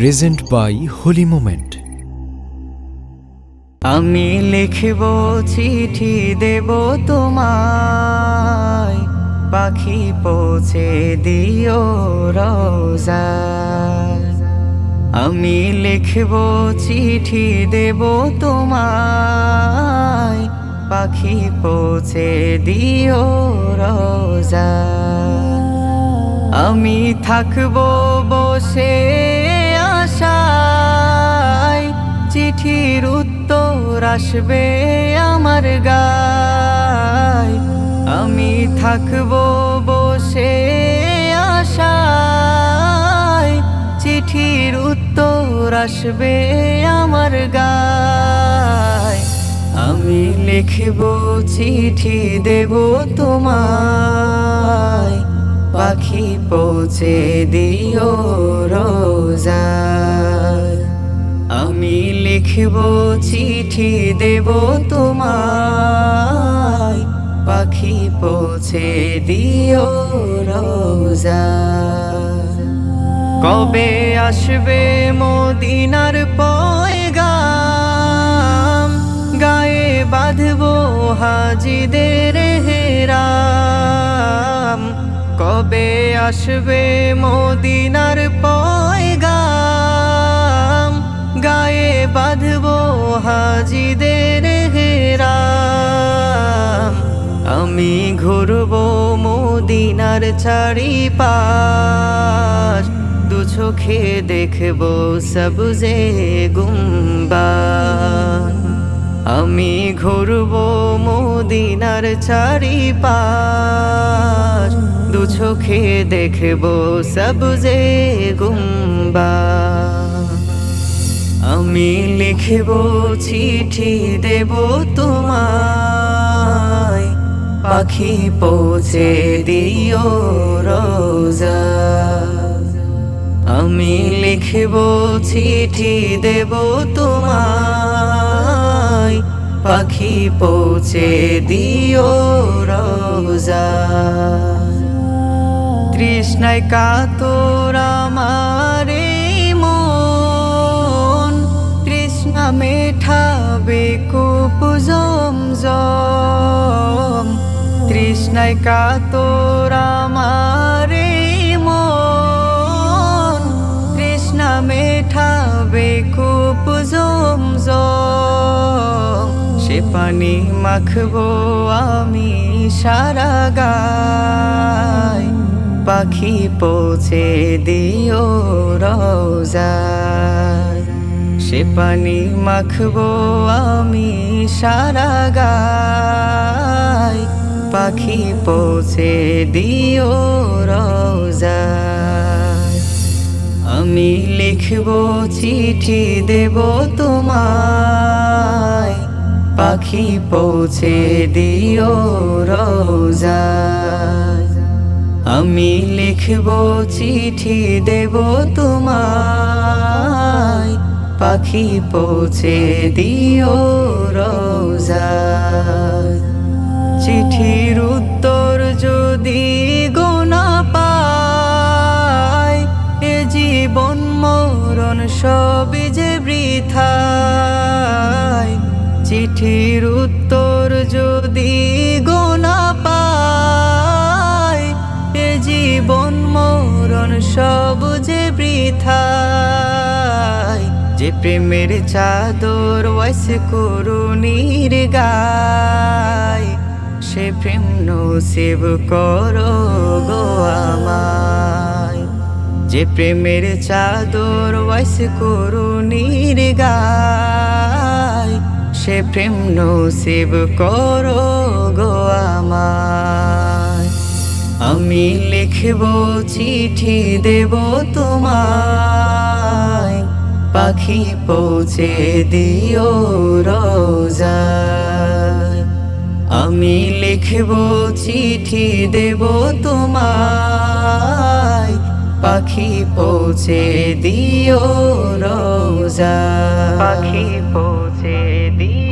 Present by Holi moment. আমি লিখব চিঠি দেব তোমায়, পাখি পৌঁছে দিও রোজায়। আমি লিখব চিঠি দেব তোমায়, পাখি পৌঁছে দিও রোজায়। আমি থাকবো বসে আশায়, চিঠির উত্তর আসবে আমার গায়। আমি থাকবো বসে আশায়, চিঠির উত্তর আসবে আমার গায়। আমি লিখব চিঠি দেব তোমায়, পাখি পৌঁছে দিও রোজায়। আমি লিখব চিঠি দেব তোমায়, পাখি পৌঁছে দিও রোজায়। কবে আসবে মদিনার পয়গাম, গায়ে বাঁধবো হাজিদের হেরাম। কবে আসবে মদিনার পয়গাম, গায়ে বাঁধবো হাজিদের হেরাম। আমি ঘুরবো মদিনার চারিপাশ, দু চোখে দেখবো সবজে গুম্বাদ। আমি ঘুরবো মদিনার চারিপাশ, দু চোখে দেখবো সবজে গুম্বাদ। আমি লিখব চিঠি দেব তোমায়, পাখি পৌঁছে দিও রোজায়। আমি লিখব চিঠি দেব তোমায়, পাখি পৌঁছে দিও রোজায়। তৃষ্ণায় কাতর আমার মন, তৃষ্ণা মেটাবে কূপ জমজম। তৃষ্ণায় কাতর আমার মন, তৃষ্ণা মেটাবে কূপ জমজম। সে পানি মাখবো আমি সারা গায়, পাখি পৌঁছে দিও রোজায়। সে পানি মাখবো আমি সারা গায়, পাখি পৌঁছে দিও রোজায়। আমি লিখব চিঠি দেব তোমায়, পাখি পৌঁছে দিও রোজায়। আমি লিখব চিঠি দেব তোমায়, পাখি পৌঁছে দিও রোজায়। চিঠির উত্তর যদি গোনা পায়, এ জীবন মরণ সবই যে বৃথায়। চিঠির উত্তর যদি গোনা পায়, এ জীবন মরণ সব যে বৃথায়। যে প্রেমের চাদর ওয়াইস করুণীর গায়, সে প্রেম নসিব করো গো আমায়। যে প্রেমের চাদর ওয়াইস করুণীর গায়, সে প্রেম নসিব করো গো আমায়। আমি লিখব চিঠি দেব তোমায়, পাখি পৌঁছে দিও রোজায়। আমি লিখব চিঠি দেব তোমায়, পাখি পৌঁছে দিও রোজায়। পাখি পৌঁছে দিও।